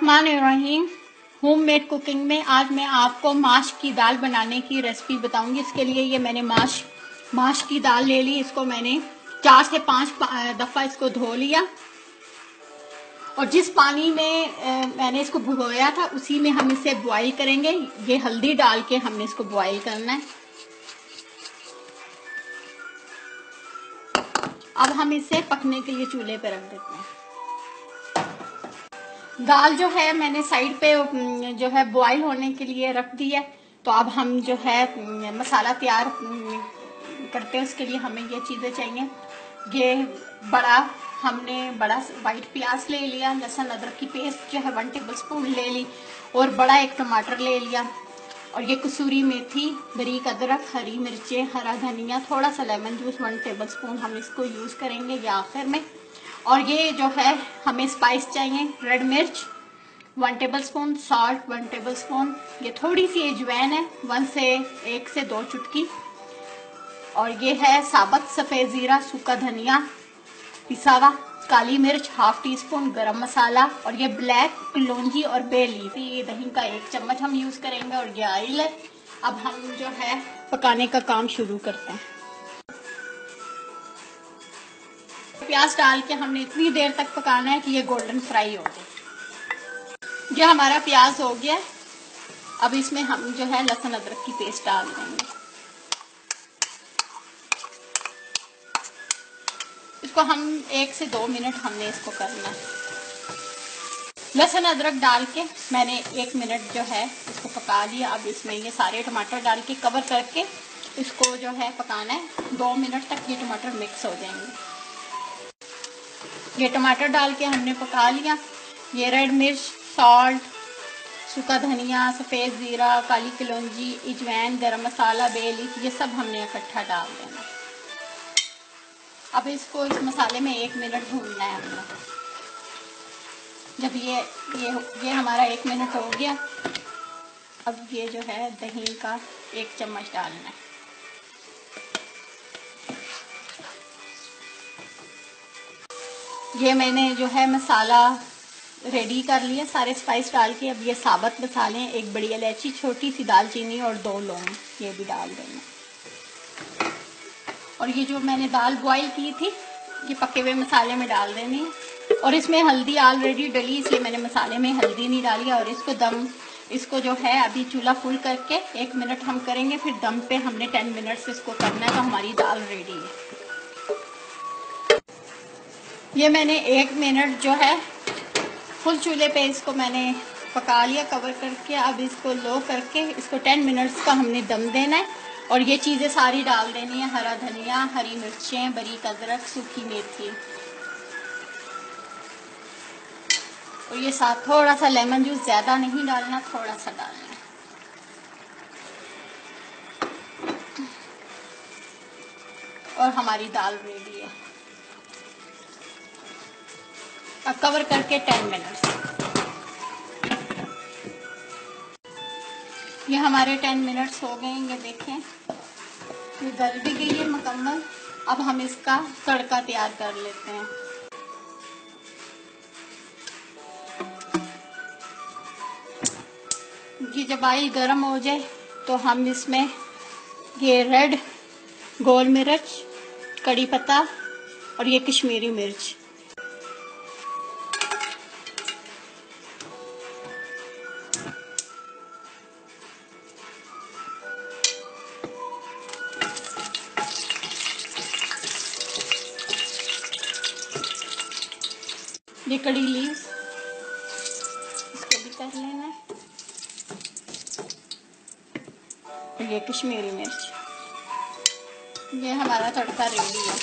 बिस्मिल्लाहिर्रहमानिर्रहीम। Homemade cooking में आज मैं आपको माश की दाल बनाने की रेसिपी बताऊंगी। इसके लिए ये मैंने माश की दाल ले ली। इसको मैंने 4 से 5 दफ़ा इसको धो लिया और जिस पानी में मैंने इसको भिगोया था उसी में हम इसे बॉईल करेंगे। ये हल्दी डाल के हमने इसको बॉईल करना है। अब हम इसे पकने के लिए चूल्हे पे रख देते हैं। दाल जो है मैंने साइड पे जो है बॉईल होने के लिए रख दी है। तो अब हम जो है मसाला तैयार करते हैं। उसके लिए हमें ये चीज़ें चाहिए। ये हमने बड़ा वाइट प्याज ले लिया, लहसुन अदरक की पेस्ट जो है 1 टेबलस्पून ले ली और बड़ा एक टमाटर ले लिया और ये कसूरी मेथी, बारीक अदरक, हरी मिर्चें, हरा धनिया, थोड़ा सा लेमन जूस 1 टेबलस्पून हम इसको यूज़ करेंगे ये आखिर में। और ये जो है हमें स्पाइस चाहिए, रेड मिर्च 1 टेबलस्पून, सॉल्ट 1 टेबलस्पून, ये थोड़ी सी अजवाइन है 1 से 2 चुटकी, और ये है साबुत सफ़ेद ज़ीरा, सूखा धनिया पिसा हुआ, काली मिर्च 1/2 टीस्पून, गरम मसाला, और ये ब्लैक कलौंजी और बे लीफ, ये दही का 1 चम्मच हम यूज़ करेंगे और ये ऑयल है। अब हम जो है पकाने का काम शुरू करते हैं। प्याज डाल के हमने इतनी देर तक पकाना है कि ये गोल्डन फ्राई हो जाए। ये हमारा प्याज हो गया। अब इसमें हम जो है लहसुन अदरक की पेस्ट डाल देंगे। इसको हम 1 से 2 मिनट हमने इसको करना है। लहसुन अदरक डाल के मैंने 1 मिनट जो है इसको पका लिया। अब इसमें ये सारे टमाटर डाल के कवर करके इसको जो है पकाना है। 2 मिनट तक ये टमाटर मिक्स हो जाएंगे। ये टमाटर डाल के हमने पका लिया। ये रेड मिर्च, सॉल्ट, सूखा धनिया, सफ़ेद ज़ीरा, काली कलौंजी, अजवाइन, गरम मसाला, बे लीफ, ये सब हमने इकट्ठा डाल देना। अब इसको इस मसाले में 1 मिनट भूनना है हमने। जब ये हमारा 1 मिनट हो गया, अब ये जो है दही का 1 चम्मच डालना है। ये मैंने जो है मसाला रेडी कर लिया सारे स्पाइस डाल के। अब ये साबुत मसाले, 1 बड़ी इलायची, छोटी सी दालचीनी और 2 लौंग, ये भी डाल देना। और ये जो मैंने दाल बॉईल की थी ये पके हुए मसाले में डाल देनी है। और इसमें हल्दी ऑलरेडी डली, इसलिए मैंने मसाले में हल्दी नहीं डाली। और इसको जो है अभी चूल्हा फुल करके 1 मिनट हम करेंगे, फिर दम पे हमने 10 मिनट्स इसको करना है। तो हमारी दाल रेडी है। ये मैंने 1 मिनट जो है फुल चूल्हे पे इसको मैंने पका लिया कवर करके। अब इसको लो करके इसको 10 मिनट्स का हमने दम देना है। और ये चीज़ें सारी डाल देनी है, हरा धनिया, हरी मिर्चें, बारीक अदरक, सूखी मेथी, और ये साथ थोड़ा सा लेमन जूस, ज़्यादा नहीं डालना, थोड़ा सा डालना है। और हमारी दाल रेडी है। अब कवर करके 10 मिनट्स। ये हमारे 10 मिनट्स हो गए। ये देखें ये गल भी गई है मुकम्मल। अब हम इसका तड़का तैयार कर लेते हैं। ये जब ऑयल गर्म हो जाए तो हम इसमें ये रेड गोल मिर्च, कड़ी पत्ता और ये कश्मीरी मिर्च, ये कड़ी लीव्स, इसको भी कर लेना है, और ये कश्मीरी मिर्च। ये हमारा तड़का रेडी है।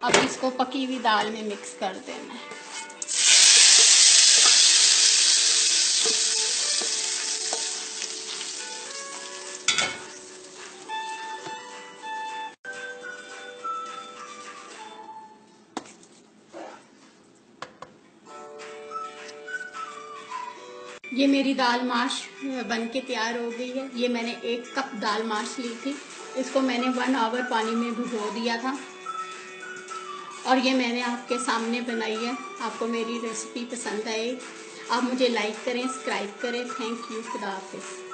अब इसको पकी हुई दाल में मिक्स कर देना है। ये मेरी दाल माश बन के तैयार हो गई है। ये मैंने 1 कप दाल माश ली थी। इसको मैंने 1 आवर पानी में भिगो दिया था और ये मैंने आपके सामने बनाई है। आपको मेरी रेसिपी पसंद आए, आप मुझे लाइक करें, सब्सक्राइब करें। थैंक यू, खुदा हाफिज़।